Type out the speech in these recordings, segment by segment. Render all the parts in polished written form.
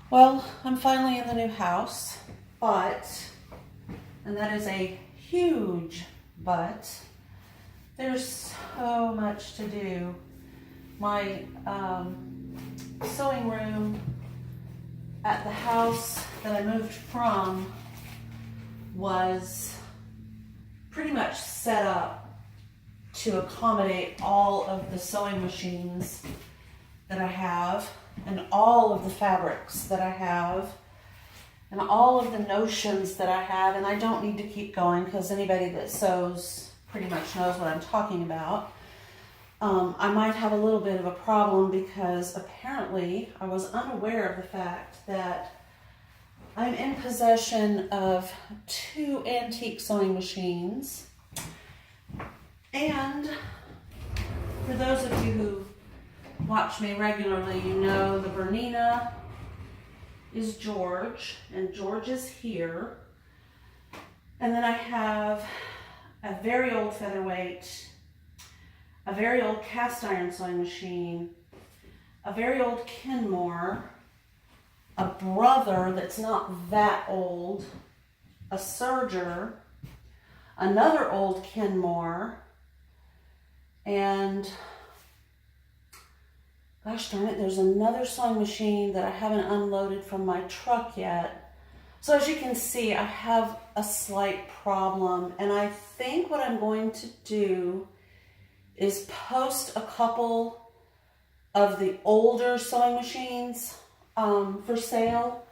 Well, I'm finally in the new house, and that is a huge but, there's so much to do. My sewing room at the house that I moved from was pretty much set up to accommodate all of the sewing machines that I have and all of the fabrics that I have and all of the notions that I have. And I don't need to keep going because anybody that sews pretty much knows what I'm talking about. I might have a little bit of a problem because apparently I was unaware of the fact that I'm in possession of 2 antique sewing machines. And for those of you who watch me regularly, you know the Bernina is George, and George is here. And then I have a very old featherweight, a very old cast iron sewing machine, a very old Kenmore, a brother that's not that old, a Serger, another old Kenmore, and gosh darn it, there's another sewing machine that I haven't unloaded from my truck yet. So as you can see, I have a slight problem, and I think what I'm going to do is post a couple of the older sewing machines for sale.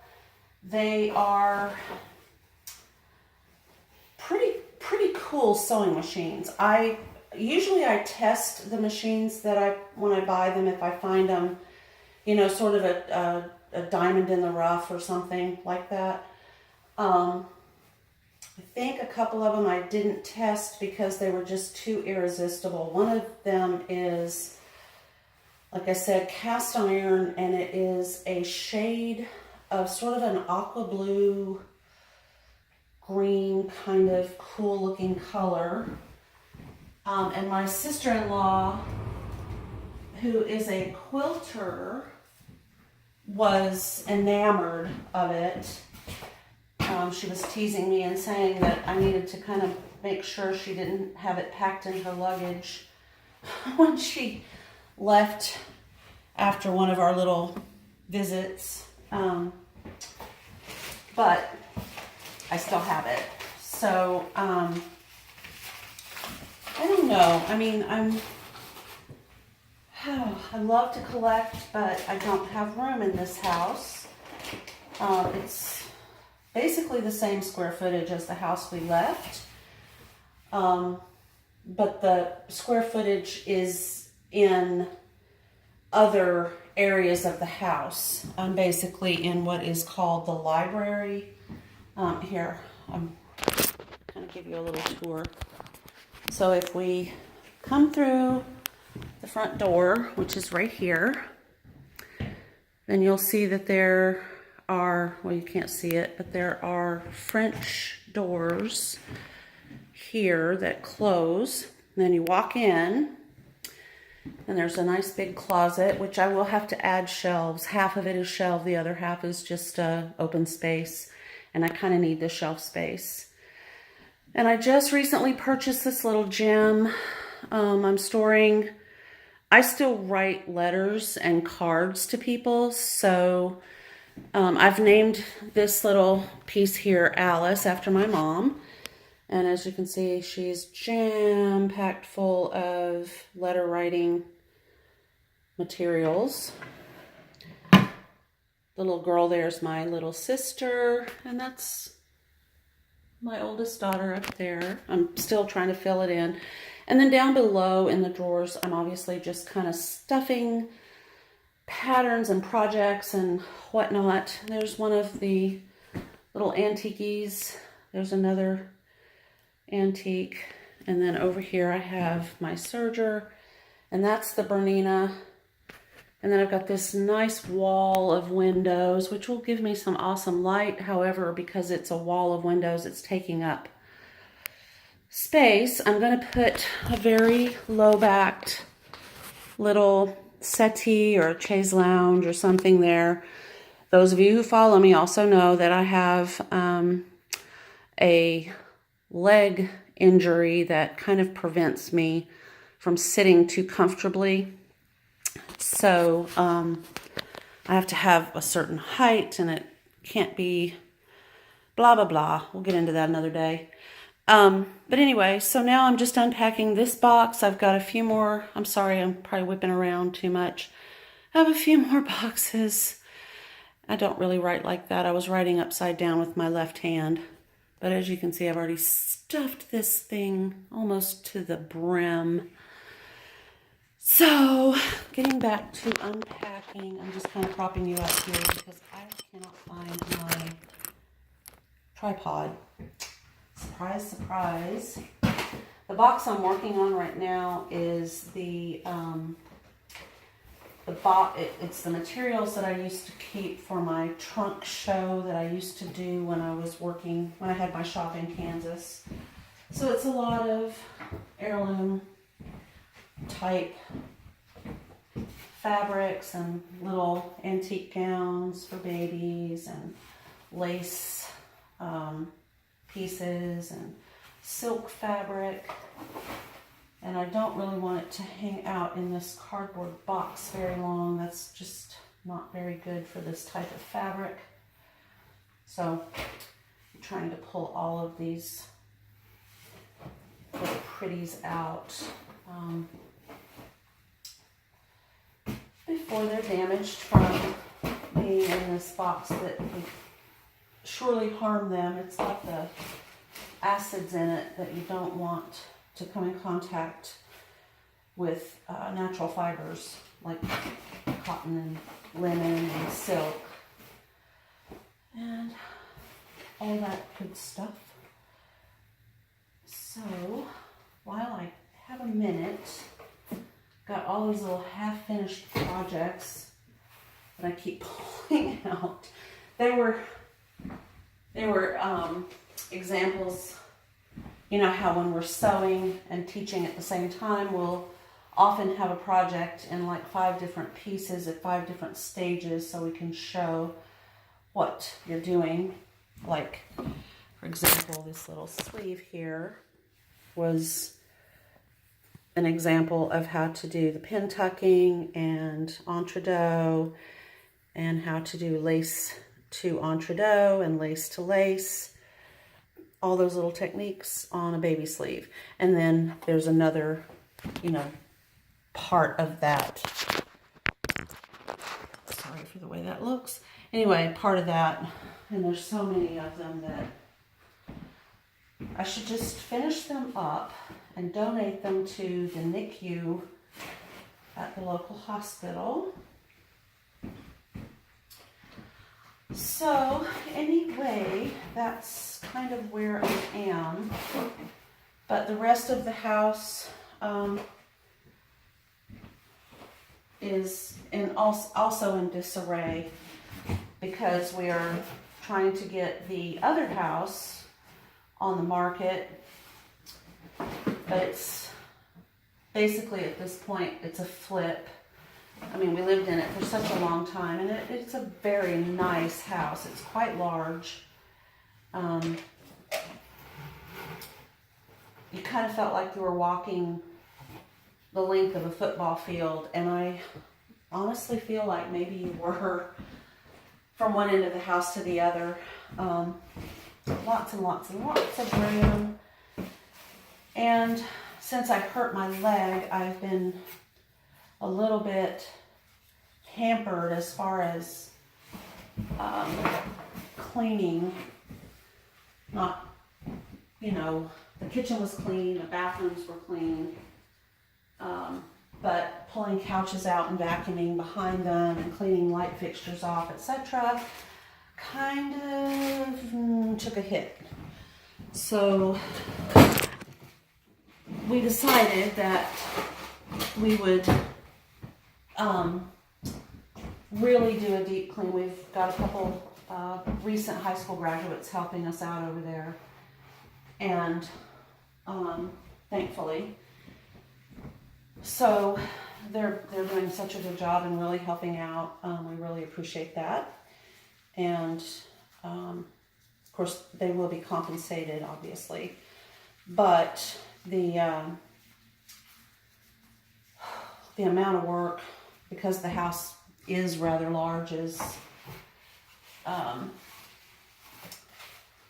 They are pretty cool sewing machines. Usually I test the machines when I buy them, if I find them, sort of a diamond in the rough or something like that. I think a couple of them I didn't test because they were just too irresistible. One of them is, like I said, cast iron, and it is a shade of sort of an aqua blue green, kind of cool looking color. And my sister-in-law, who is a quilter, was enamored of it. She was teasing me and saying that I needed to kind of make sure she didn't have it packed in her luggage when she left after one of our little visits. But I still have it. So, I don't know. I mean, I love to collect, but I don't have room in this house. It's basically the same square footage as the house we left. But the square footage is in other areas of the house. I'm basically in what is called the library. Here, I'm going to give you a little tour. So if we come through the front door, which is right here, then you'll see that there are, well, you can't see it, but there are French doors here that close. And then you walk in, and there's a nice big closet, which I will have to add shelves. Half of it is shelved, the other half is just open space, and I kind of need the shelf space. And I just recently purchased this little gem. I still write letters and cards to people, so I've named this little piece here Alice, after my mom. And as you can see, she's jam-packed full of letter writing materials. The little girl there is my little sister, and that's my oldest daughter up there. I'm still trying to fill it in. And then down below in the drawers, I'm obviously just kind of stuffing patterns and projects and whatnot. There's one of the little antiques. There's another antique. And then over here I have my serger, and that's the Bernina. And then I've got this nice wall of windows, which will give me some awesome light. However, because it's a wall of windows, it's taking up space. I'm going to put a very low-backed little settee or a chaise lounge or something there. Those of you who follow me also know that I have a leg injury that kind of prevents me from sitting too comfortably. So I have to have a certain height, and it can't be blah, blah, blah. We'll get into that another day. But anyway, so now I'm just unpacking this box. I've got a few more. I'm sorry, I'm probably whipping around too much. I have a few more boxes. I don't really write like that. I was writing upside down with my left hand. But as you can see, I've already stuffed this thing almost to the brim. So, getting back to unpacking, I'm just kind of propping you up here because I cannot find my tripod. Surprise, surprise. The box I'm working on right now is it's the materials that I used to keep for my trunk show that I used to do when I had my shop in Kansas. So it's a lot of heirloom type fabrics and little antique gowns for babies and lace pieces and silk fabric. And I don't really want it to hang out in this cardboard box very long. That's just not very good for this type of fabric. So I'm trying to pull all of these little pretties out before they're damaged from being in this box that would surely harm them. It's got the acids in it that you don't want to come in contact with natural fibers like cotton and linen and silk and all that good stuff. So while I have a minute, got all these little half-finished projects that I keep pulling out. They were examples. You know how when we're sewing and teaching at the same time, we'll often have a project in like 5 different pieces at 5 different stages so we can show what you're doing. Like, for example, this little sleeve here was an example of how to do the pin tucking and entre-deux and how to do lace to entre-deux and lace to lace. All those little techniques on a baby sleeve. And then there's another, part of that. Sorry for the way that looks. Anyway, part of that, and there's so many of them that I should just finish them up and donate them to the NICU at the local hospital. So anyway, that's kind of where I am. But the rest of the house is also in disarray because we are trying to get the other house on the market. But it's basically at this point, it's a flip. I mean, we lived in it for such a long time, and it's a very nice house. It's quite large. You kind of felt like you were walking the length of a football field, and I honestly feel like maybe you were from one end of the house to the other. Lots and lots and lots of room. And since I hurt my leg, I've been a little bit hampered as far as cleaning. Not, the kitchen was clean, the bathrooms were clean, but pulling couches out and vacuuming behind them and cleaning light fixtures off, etc., kind of took a hit. So we decided that we would really do a deep clean. We've got a couple recent high school graduates helping us out over there, and thankfully, so they're doing such a good job and really helping out. We really appreciate that. and of course they will be compensated, obviously, but the amount of work, because the house is rather large, is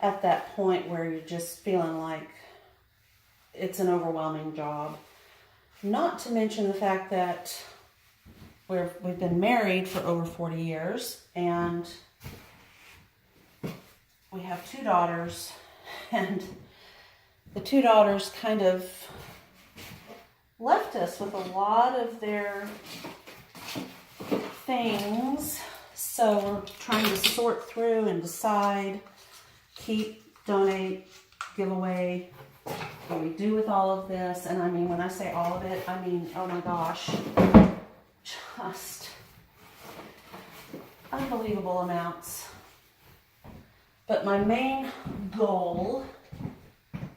at that point where you're just feeling like it's an overwhelming job. Not to mention the fact that we've been married for over 40 years, and we have 2 daughters, and the 2 daughters kind of left us with a lot of their things, so we're trying to sort through and decide, keep, donate, give away, what we do with all of this. And I mean, when I say all of it, I mean, oh my gosh, just unbelievable amounts. But my main goal,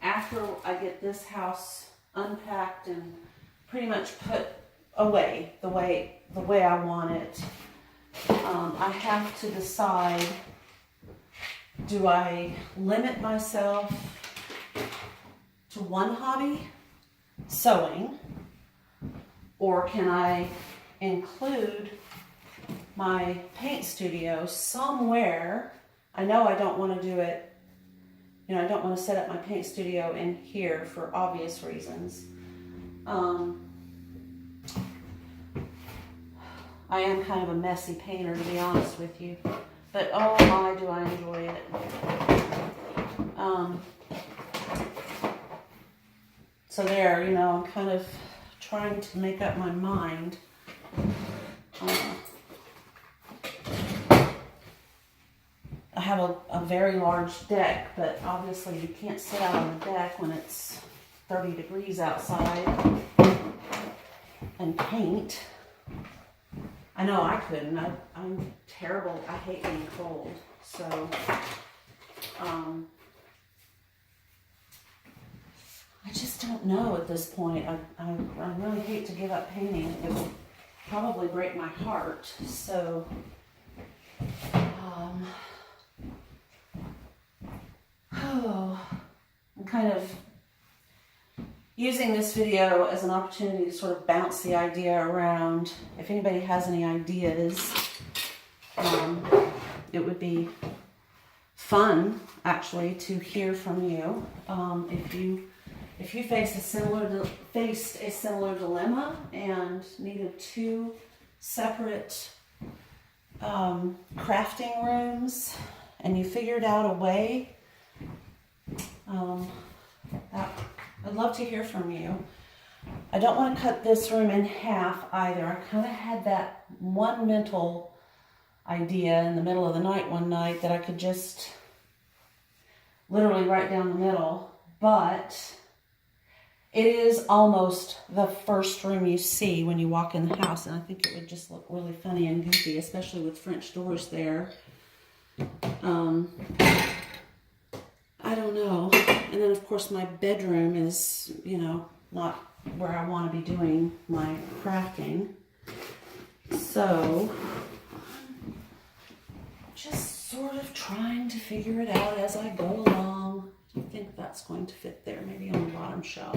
after I get this house unpacked and pretty much put away the way I want it, I have to decide, do I limit myself to one hobby, sewing, or can I include my paint studio somewhere? I know I don't want to do it, I don't want to set up my paint studio in here for obvious reasons. I am kind of a messy painter, to be honest with you, but oh my, do I enjoy it. So there, I'm kind of trying to make up my mind. I have a very large deck, but obviously you can't sit out on the deck when it's 30 degrees outside and paint. I know I couldn't. I'm terrible. I hate being cold. So, I just don't know at this point. I really hate to give up painting. It would probably break my heart. So, I'm kind of using this video as an opportunity to sort of bounce the idea around. If anybody has any ideas, it would be fun, actually, to hear from you. If you faced a similar dilemma and needed 2 separate crafting rooms, and you figured out a way, I'd love to hear from you. I don't want to cut this room in half either. I kind of had that one mental idea in the middle of the night one night that I could just literally right down the middle, but it is almost the first room you see when you walk in the house, and I think it would just look really funny and goofy, especially with French doors there. I don't know. And then, of course, my bedroom is, not where I want to be doing my crafting. So, just sort of trying to figure it out as I go along. I think that's going to fit there, maybe on the bottom shelf.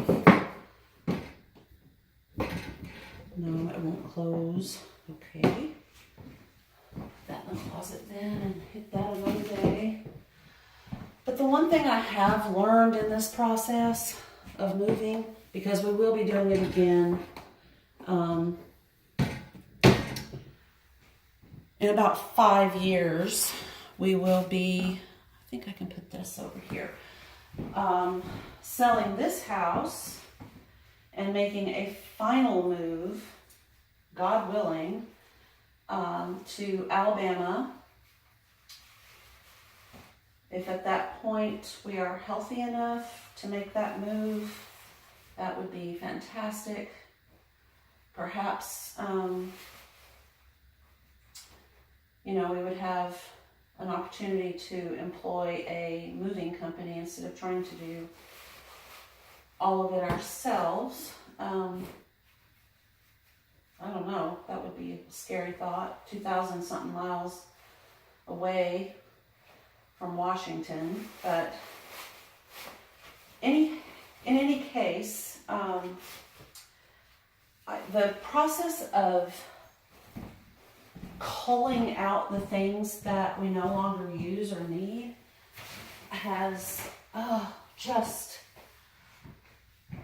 No, it won't close. Okay. Put that in the closet then and hit that another day. But the one thing I have learned in this process of moving, because we will be doing it again in about 5 years, we will be, I think I can put this over here, selling this house and making a final move, God willing, to Alabama. If at that point we are healthy enough to make that move, that would be fantastic. Perhaps, we would have an opportunity to employ a moving company instead of trying to do all of it ourselves. I don't know, that would be a scary thought. 2,000 something miles away from Washington. But in any case, the process of culling out the things that we no longer use or need has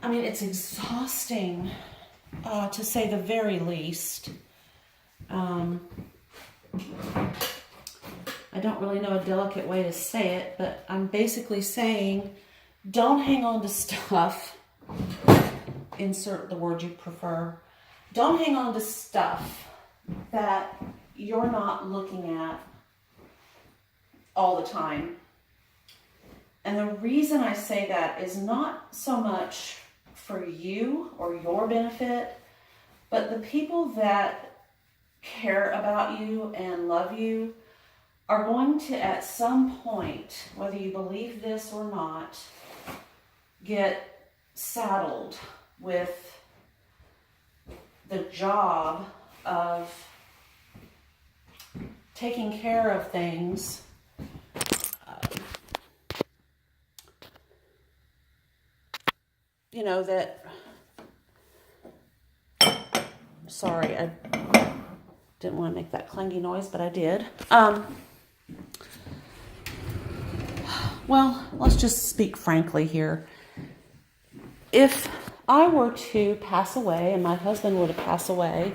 it's exhausting, to say the very least. I don't really know a delicate way to say it, but I'm basically saying don't hang on to stuff. Insert the word you prefer. Don't hang on to stuff that you're not looking at all the time. And the reason I say that is not so much for you or your benefit, but the people that care about you and love you are going to, at some point, whether you believe this or not, get saddled with the job of taking care of things that, sorry, I didn't want to make that clangy noise, but I did. Well, let's just speak frankly here. If I were to pass away and my husband were to pass away,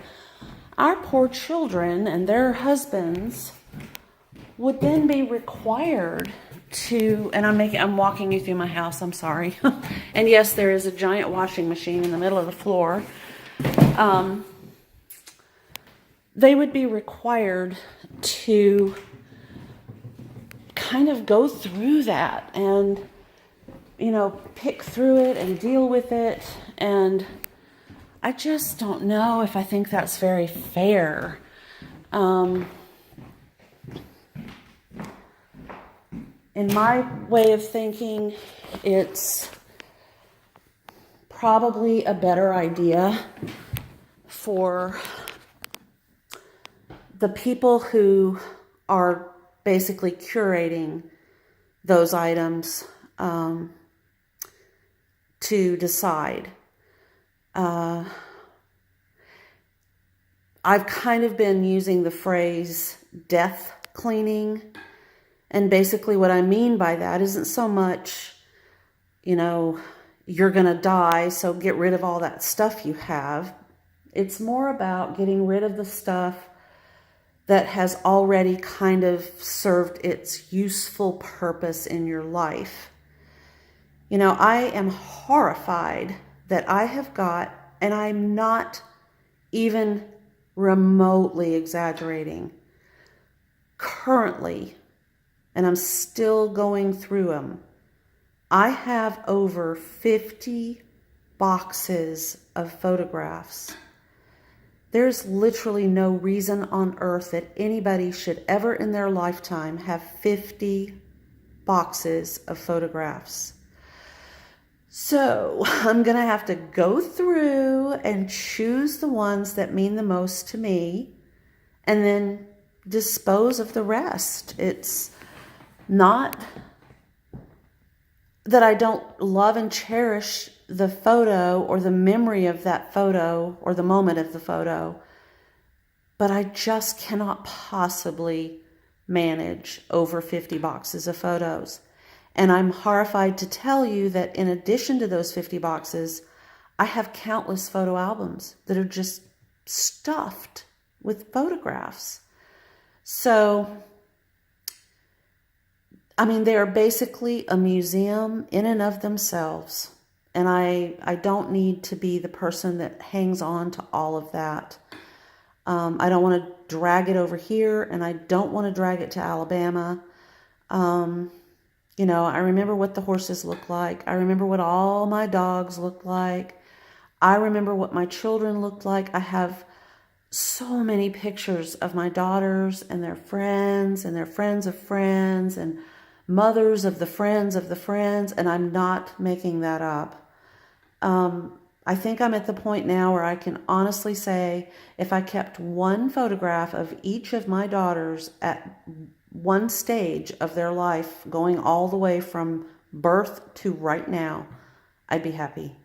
our poor children and their husbands would then be required to, and I'm walking you through my house, I'm sorry. And yes, there is a giant washing machine in the middle of the floor. They would be required to kind of go through that and, pick through it and deal with it. And I just don't know if I think that's very fair. In my way of thinking, it's probably a better idea for the people who are basically curating those items to decide. I've kind of been using the phrase death cleaning. And basically what I mean by that isn't so much, you're going to die, so get rid of all that stuff you have. It's more about getting rid of the stuff that has already kind of served its useful purpose in your life. I am horrified that I have got, and I'm not even remotely exaggerating, currently, and I'm still going through them, I have over 50 boxes of photographs. There's literally no reason on earth that anybody should ever in their lifetime have 50 boxes of photographs. So I'm going to have to go through and choose the ones that mean the most to me and then dispose of the rest. It's not that I don't love and cherish the photo or the memory of that photo or the moment of the photo, but I just cannot possibly manage over 50 boxes of photos. And I'm horrified to tell you that in addition to those 50 boxes, I have countless photo albums that are just stuffed with photographs. So, they are basically a museum in and of themselves. And I don't need to be the person that hangs on to all of that. I don't want to drag it over here, and I don't want to drag it to Alabama. I remember what the horses look like. I remember what all my dogs looked like. I remember what my children looked like. I have so many pictures of my daughters and their friends of friends and mothers of the friends, and I'm not making that up. I think I'm at the point now where I can honestly say if I kept one photograph of each of my daughters at one stage of their life, going all the way from birth to right now, I'd be happy.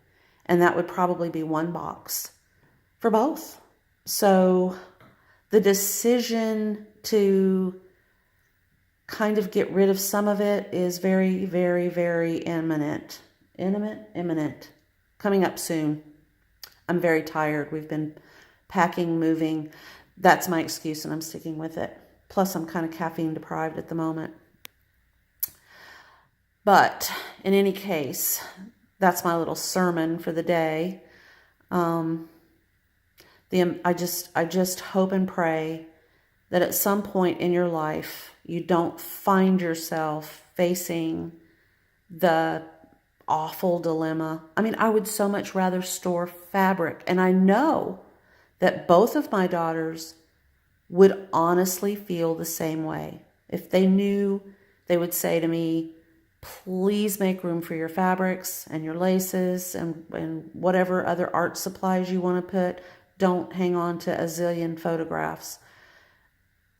And that would probably be one box for both. So the decision to kind of get rid of some of it is very, very, very imminent. Imminent. Coming up soon. I'm very tired. We've been packing, moving. That's my excuse, and I'm sticking with it. Plus, I'm kind of caffeine deprived at the moment. But in any case, that's my little sermon for the day. I just hope and pray that at some point in your life, you don't find yourself facing the awful dilemma. I mean, I would so much rather store fabric. And I know that both of my daughters would honestly feel the same way. If they knew, they would say to me, please make room for your fabrics and your laces and whatever other art supplies you want to put. Don't hang on to a zillion photographs.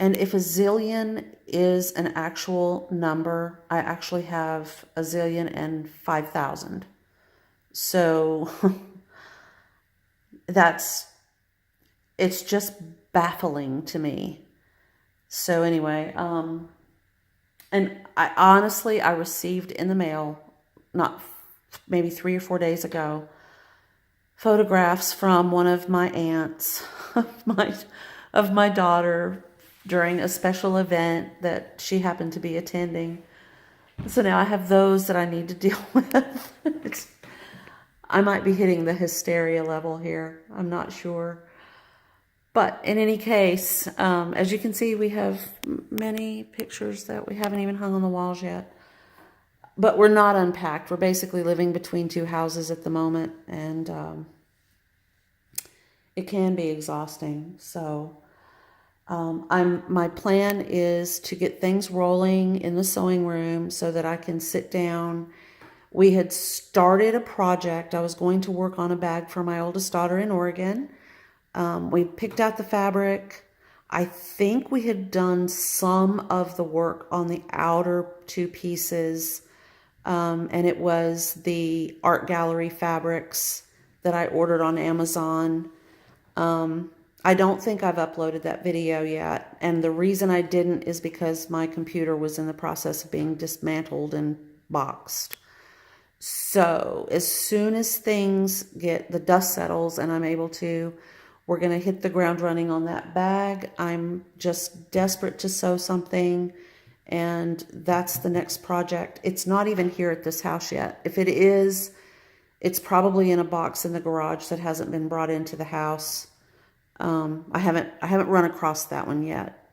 And if a zillion is an actual number, I actually have a zillion and 5,000. So it's just baffling to me. So anyway, and I received in the mail, not maybe 3 or 4 days ago, photographs from one of my aunts of my daughter during a special event that she happened to be attending. So now I have those that I need to deal with. I might be hitting the hysteria level here. I'm not sure. But in any case, as you can see, we have many pictures that we haven't even hung on the walls yet. But we're not unpacked. We're basically living between two houses at the moment. And it can be exhausting. So my plan is to get things rolling in the sewing room so that I can sit down. We had started a project. I was going to work on a bag for my oldest daughter in Oregon. We picked out the fabric. I think we had done some of the work on the outer two pieces. And it was the art gallery fabrics that I ordered on Amazon. I don't think I've uploaded that video yet. And the reason I didn't is because my computer was in the process of being dismantled and boxed. So as soon as the dust settles and I'm able to, we're going to hit the ground running on that bag. I'm just desperate to sew something. And that's the next project. It's not even here at this house yet. If it is, it's probably in a box in the garage that hasn't been brought into the house. I haven't run across that one yet.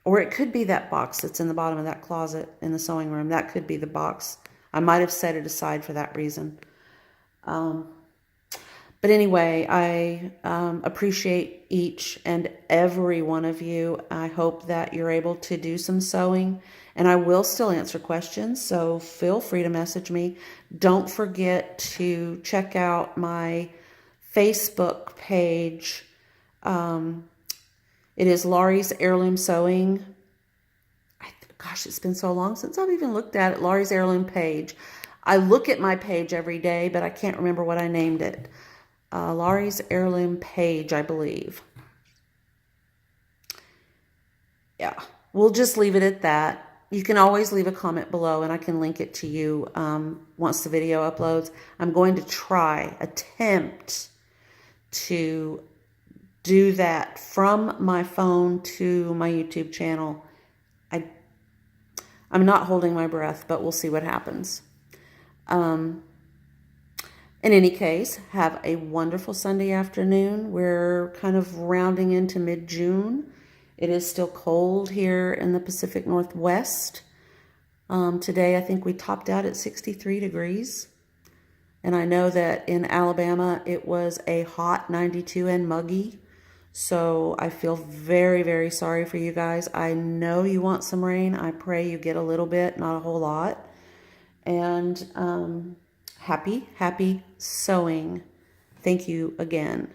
Or it could be that box that's in the bottom of that closet in the sewing room. That could be the box. I might have set it aside for that reason. But anyway, I appreciate each and every one of you. I hope that you're able to do some sewing, and I will still answer questions, so feel free to message me. Don't forget to check out my Facebook page. It is Laurie's Heirloom Sewing. Gosh, it's been so long since I've even looked at it. Laurie's Heirloom page. I look at my page every day, but I can't remember what I named it. Laurie's Heirloom page, I believe. Yeah, we'll just leave it at that. You can always leave a comment below and I can link it to you once the video uploads. I'm going to attempt to do that from my phone to my YouTube channel. I'm not holding my breath, but we'll see what happens. In any case, have a wonderful Sunday afternoon. We're kind of rounding into mid-June. It is still cold here in the Pacific Northwest. Today, I think we topped out at 63 degrees. And I know that in Alabama, it was a hot 92 and muggy. So I feel very, very sorry for you guys. I know you want some rain. I pray you get a little bit, not a whole lot. And happy sewing. Thank you again.